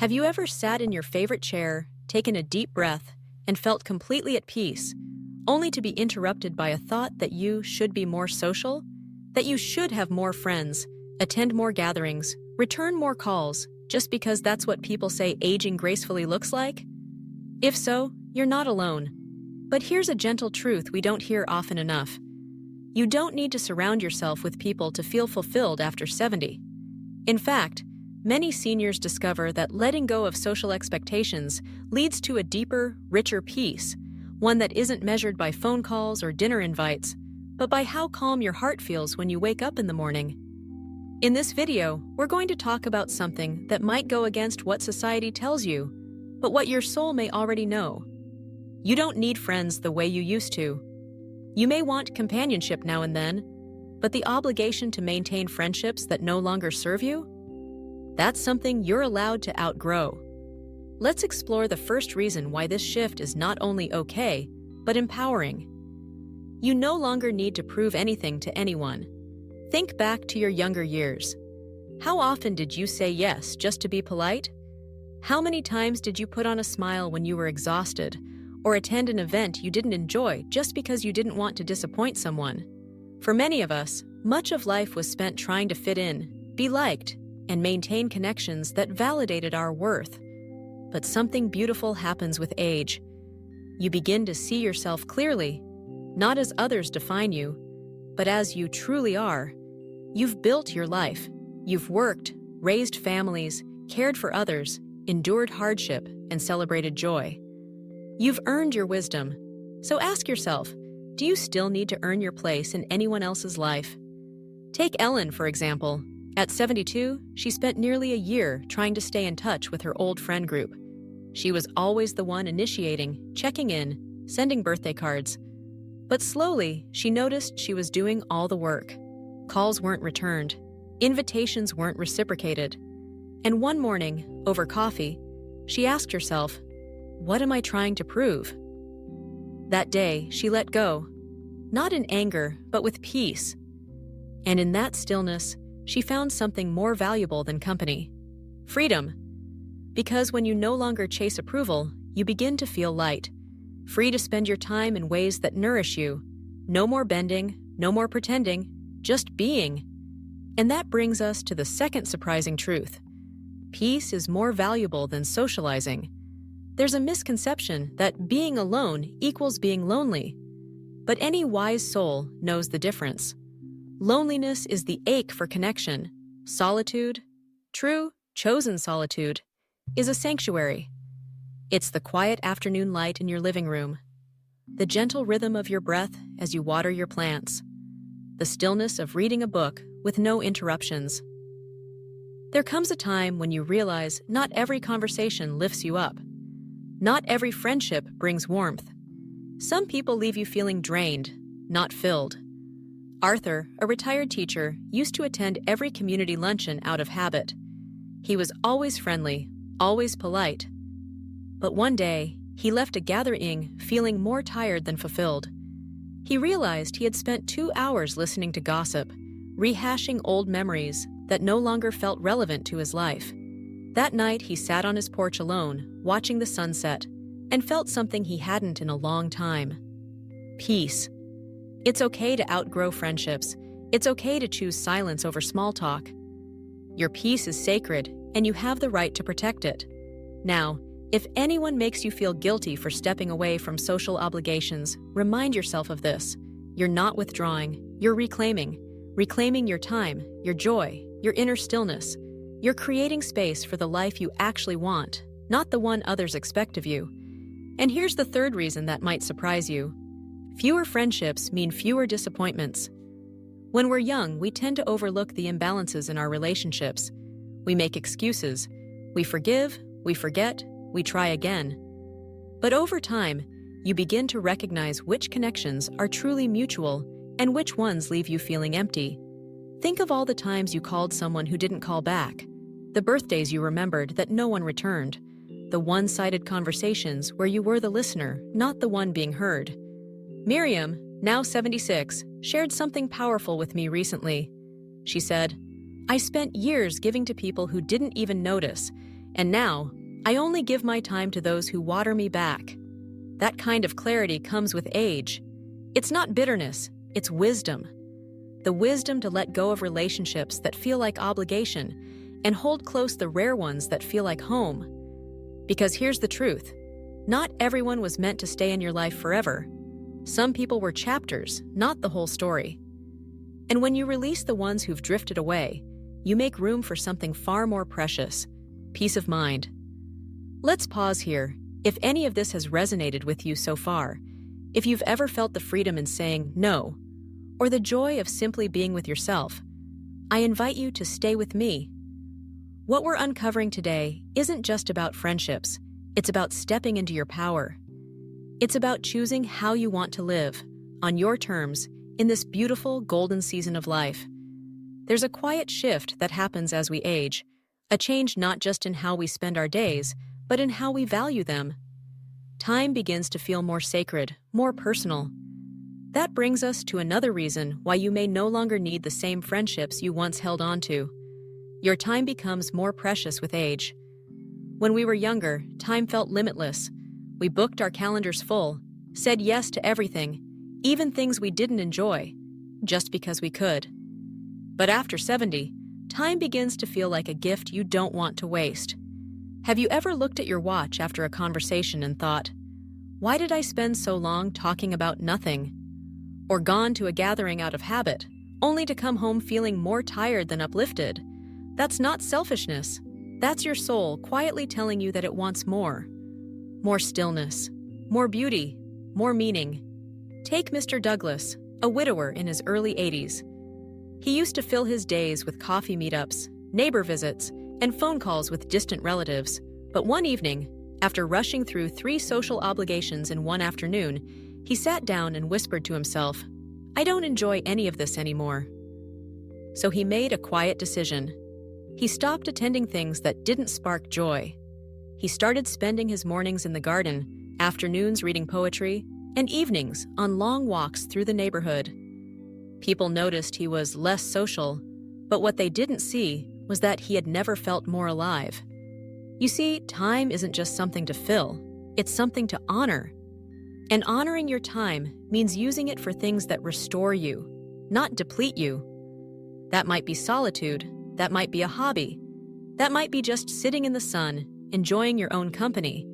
Have you ever sat in your favorite chair, taken a deep breath, and felt completely at peace, only to be interrupted by a thought that you should be more social? That you should have more friends, attend more gatherings, return more calls, just because that's what people say aging gracefully looks like? If so, you're not alone. But here's a gentle truth we don't hear often enough. You don't need to surround yourself with people to feel fulfilled after 70. In fact, many seniors discover that letting go of social expectations leads to a deeper, richer peace, one that isn't measured by phone calls or dinner invites, but by how calm your heart feels when you wake up in the morning. In this video, we're going to talk about something that might go against what society tells you, but what your soul may already know. You don't need friends the way you used to. You may want companionship now and then, but the obligation to maintain friendships that no longer serve you? That's something you're allowed to outgrow. Let's explore the first reason why this shift is not only okay, but empowering. You no longer need to prove anything to anyone. Think back to your younger years. How often did you say yes just to be polite? How many times did you put on a smile when you were exhausted, or attend an event you didn't enjoy just because you didn't want to disappoint someone? For many of us, much of life was spent trying to fit in, be liked, and maintain connections that validated our worth. But something beautiful happens with age. You begin to see yourself clearly, not as others define you, but as you truly are. You've built your life. You've worked, raised families, cared for others, endured hardship, and celebrated joy. You've earned your wisdom. So ask yourself, do you still need to earn your place in anyone else's life? Take Ellen, for example. At 72, she spent nearly a year trying to stay in touch with her old friend group. She was always the one initiating, checking in, sending birthday cards. But slowly, she noticed she was doing all the work. Calls weren't returned. Invitations weren't reciprocated. And one morning, over coffee, she asked herself, "What am I trying to prove?" That day, she let go, not in anger, but with peace. And in that stillness, she found something more valuable than company: freedom. Because when you no longer chase approval, you begin to feel light, free to spend your time in ways that nourish you. No more bending, no more pretending, just being. And that brings us to the second surprising truth. Peace is more valuable than socializing. There's a misconception that being alone equals being lonely. But any wise soul knows the difference. Loneliness is the ache for connection. Solitude, true, chosen solitude, is a sanctuary. It's the quiet afternoon light in your living room, the gentle rhythm of your breath as you water your plants, the stillness of reading a book with no interruptions. There comes a time when you realize not every conversation lifts you up. Not every friendship brings warmth. Some people leave you feeling drained, not filled. Arthur, a retired teacher, used to attend every community luncheon out of habit. He was always friendly, always polite. But one day, he left a gathering feeling more tired than fulfilled. He realized he had spent 2 hours listening to gossip, rehashing old memories that no longer felt relevant to his life. That night, he sat on his porch alone, watching the sunset, and felt something he hadn't in a long time: peace. It's okay to outgrow friendships. It's okay to choose silence over small talk. Your peace is sacred, and you have the right to protect it. Now, if anyone makes you feel guilty for stepping away from social obligations, remind yourself of this. You're not withdrawing, you're reclaiming. Reclaiming your time, your joy, your inner stillness. You're creating space for the life you actually want, not the one others expect of you. And here's the third reason that might surprise you. Fewer friendships mean fewer disappointments. When we're young, we tend to overlook the imbalances in our relationships. We make excuses. We forgive, we forget, we try again. But over time, you begin to recognize which connections are truly mutual and which ones leave you feeling empty. Think of all the times you called someone who didn't call back, the birthdays you remembered that no one returned, the one-sided conversations where you were the listener, not the one being heard. Miriam, now 76, shared something powerful with me recently. She said, "I spent years giving to people who didn't even notice, And now, I only give my time to those who water me back. That kind of clarity comes with age. It's not bitterness, it's wisdom. The wisdom to let go of relationships that feel like obligation and hold close the rare ones that feel like home. Because here's the truth. Not everyone was meant to stay in your life forever. Some people were chapters, not the whole story. And when you release the ones who've drifted away, you make room for something far more precious: peace of mind. Let's pause here. If any of this has resonated with you so far, if you've ever felt the freedom in saying no, or the joy of simply being with yourself, I invite you to stay with me. What we're uncovering today isn't just about friendships, it's about stepping into your power. It's about choosing how you want to live, on your terms, in this beautiful golden season of life. There's a quiet shift that happens as we age, a change not just in how we spend our days, but in how we value them. Time begins to feel more sacred, more personal. That brings us to another reason why you may no longer need the same friendships you once held on to. Your time becomes more precious with age. When we were younger, time felt limitless. We booked our calendars full, said yes to everything, even things we didn't enjoy, just because we could. But after 70, time begins to feel like a gift you don't want to waste. Have you ever looked at your watch after a conversation and thought, "Why did I spend so long talking about nothing?" Or gone to a gathering out of habit, only to come home feeling more tired than uplifted? That's not selfishness. That's your soul quietly telling you that it wants more. More stillness, more beauty, more meaning. Take Mr. Douglas, a widower in his early 80s. He used to fill his days with coffee meetups, neighbor visits, and phone calls with distant relatives. But one evening, after rushing through 3 social obligations in one afternoon, he sat down and whispered to himself, "I don't enjoy any of this anymore." So he made a quiet decision. He stopped attending things that didn't spark joy. He started spending his mornings in the garden, afternoons reading poetry, and evenings on long walks through the neighborhood. People noticed he was less social, but what they didn't see was that he had never felt more alive. You see, time isn't just something to fill, it's something to honor. And honoring your time means using it for things that restore you, not deplete you. That might be solitude, that might be a hobby, that might be just sitting in the sun, enjoying your own company.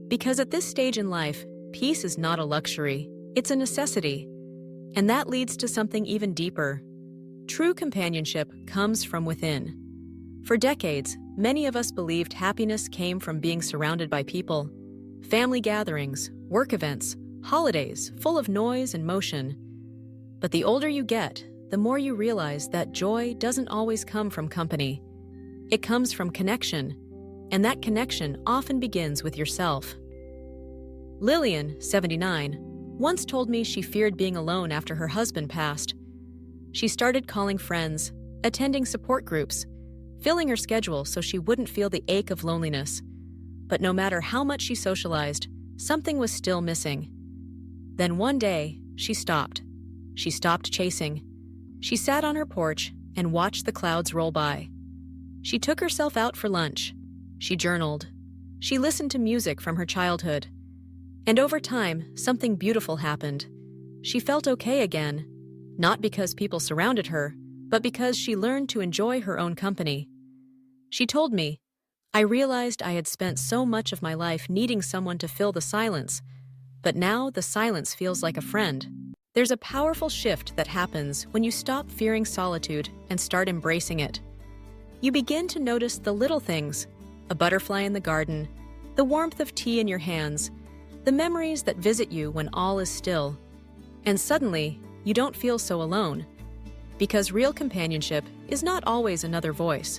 Because at this stage in life, peace is not a luxury, it's a necessity. And that leads to something even deeper. True companionship comes from within. For decades, many of us believed happiness came from being surrounded by people. Family gatherings, work events, holidays full of noise and motion. But the older you get, the more you realize that joy doesn't always come from company. It comes from connection, and that connection often begins with yourself. Lillian, 79, once told me she feared being alone after her husband passed. She started calling friends, attending support groups, filling her schedule so she wouldn't feel the ache of loneliness. But no matter how much she socialized, something was still missing. Then one day, she stopped. She stopped chasing. She sat on her porch and watched the clouds roll by. She took herself out for lunch. She journaled. She listened to music from her childhood. And over time, something beautiful happened. She felt okay again, not because people surrounded her, but because she learned to enjoy her own company. She told me, "I realized I had spent so much of my life needing someone to fill the silence, but now the silence feels like a friend." There's a powerful shift that happens when you stop fearing solitude and start embracing it. You begin to notice the little things, a butterfly in the garden, the warmth of tea in your hands, the memories that visit you when all is still. And suddenly, you don't feel so alone. Because real companionship is not always another voice.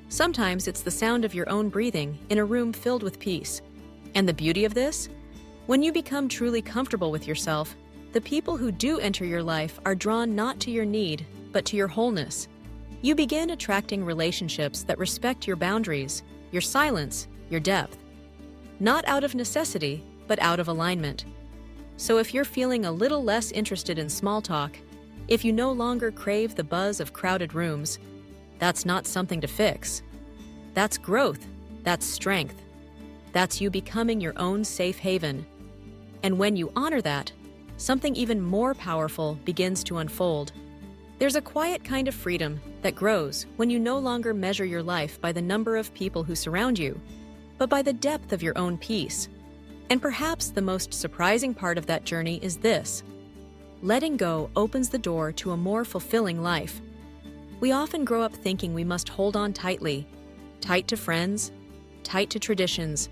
Sometimes it's the sound of your own breathing in a room filled with peace. And the beauty of this? When you become truly comfortable with yourself, the people who do enter your life are drawn not to your need, but to your wholeness. You begin attracting relationships that respect your boundaries, your silence, your depth. Not out of necessity, but out of alignment. So if you're feeling a little less interested in small talk, if you no longer crave the buzz of crowded rooms, that's not something to fix. That's growth. That's strength. That's you becoming your own safe haven. And when you honor that, something even more powerful begins to unfold. There's a quiet kind of freedom that grows when you no longer measure your life by the number of people who surround you, but by the depth of your own peace. And perhaps the most surprising part of that journey is this: letting go opens the door to a more fulfilling life. We often grow up thinking we must hold on tightly, tight to friends, tight to traditions,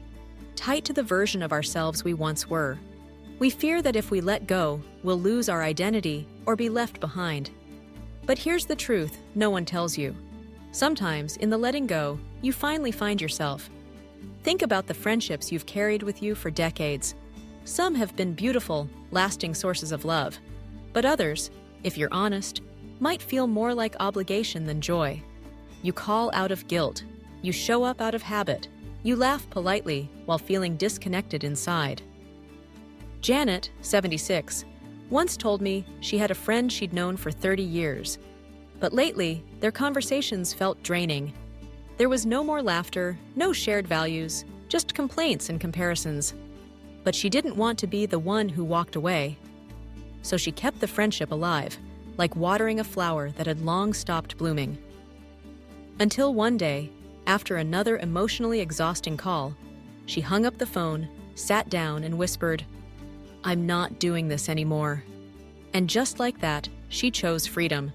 tight to the version of ourselves we once were. We fear that if we let go, we'll lose our identity or be left behind. But here's the truth no one tells you. Sometimes, in the letting go, you finally find yourself. Think about the friendships you've carried with you for decades. Some have been beautiful, lasting sources of love, but others, if you're honest, might feel more like obligation than joy. You call out of guilt, you show up out of habit, you laugh politely while feeling disconnected inside. Janet, 76, once told me she had a friend she'd known for 30 years, but lately their conversations felt draining. There was no more laughter, no shared values, just complaints and comparisons. But she didn't want to be the one who walked away. So she kept the friendship alive, like watering a flower that had long stopped blooming. Until one day, after another emotionally exhausting call, she hung up the phone, sat down, and whispered, "I'm not doing this anymore." And just like that, she chose freedom.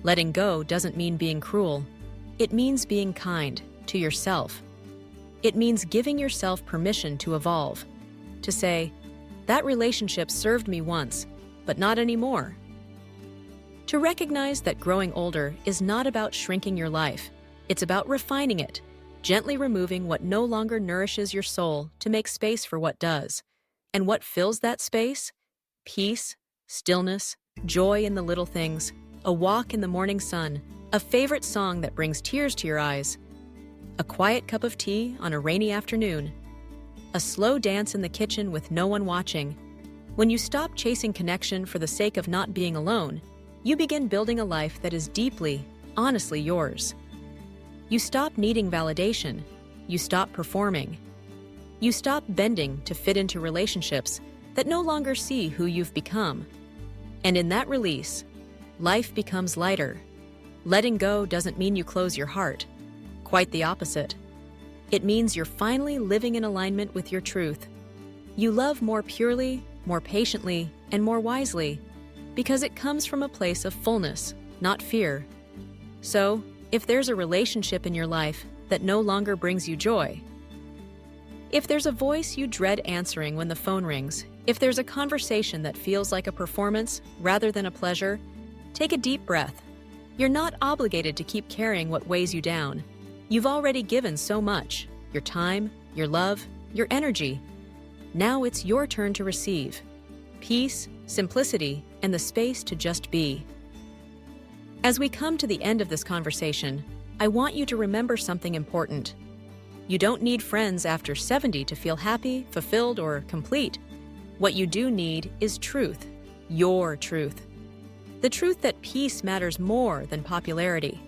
Letting go doesn't mean being cruel. It means being kind to yourself. It means giving yourself permission to evolve, to say, "That relationship served me once, but not anymore." To recognize that growing older is not about shrinking your life. It's about refining it, gently removing what no longer nourishes your soul to make space for what does. And what fills that space? Peace, stillness, joy in the little things, a walk in the morning sun, a favorite song that brings tears to your eyes, a quiet cup of tea on a rainy afternoon, a slow dance in the kitchen with no one watching. When you stop chasing connection for the sake of not being alone, you begin building a life that is deeply, honestly yours. You stop needing validation. You stop performing. You stop bending to fit into relationships that no longer see who you've become. And in that release, life becomes lighter. Letting go doesn't mean you close your heart. Quite the opposite. It means you're finally living in alignment with your truth. You love more purely, more patiently, and more wisely, because it comes from a place of fullness, not fear. So, if there's a relationship in your life that no longer brings you joy, if there's a voice you dread answering when the phone rings, if there's a conversation that feels like a performance rather than a pleasure, take a deep breath. You're not obligated to keep carrying what weighs you down. You've already given so much: your time, your love, your energy. Now it's your turn to receive peace, simplicity, and the space to just be. As we come to the end of this conversation, I want you to remember something important. You don't need friends after 70 to feel happy, fulfilled, or complete. What you do need is truth, your truth. The truth that peace matters more than popularity.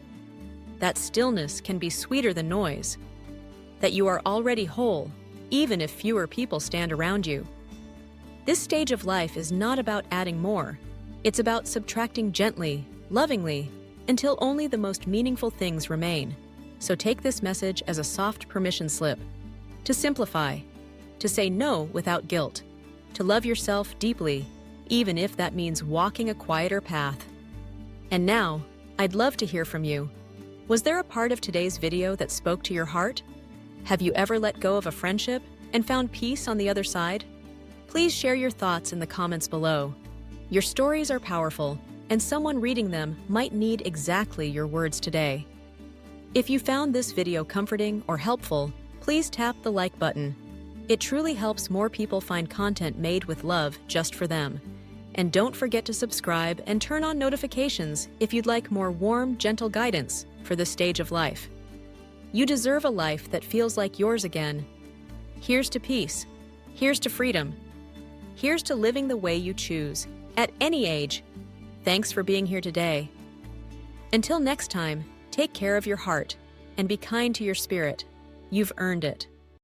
That stillness can be sweeter than noise. That you are already whole, even if fewer people stand around you. This stage of life is not about adding more. It's about subtracting gently, lovingly, until only the most meaningful things remain. So take this message as a soft permission slip. To simplify. To say no without guilt. To love yourself deeply, even if that means walking a quieter path. And now, I'd love to hear from you. Was there a part of today's video that spoke to your heart? Have you ever let go of a friendship and found peace on the other side? Please share your thoughts in the comments below. Your stories are powerful, and someone reading them might need exactly your words today. If you found this video comforting or helpful, please tap the like button. It truly helps more people find content made with love just for them. And don't forget to subscribe and turn on notifications if you'd like more warm, gentle guidance for this stage of life. You deserve a life that feels like yours again. Here's to peace. Here's to freedom. Here's to living the way you choose, at any age. Thanks for being here today. Until next time, take care of your heart and be kind to your spirit. You've earned it.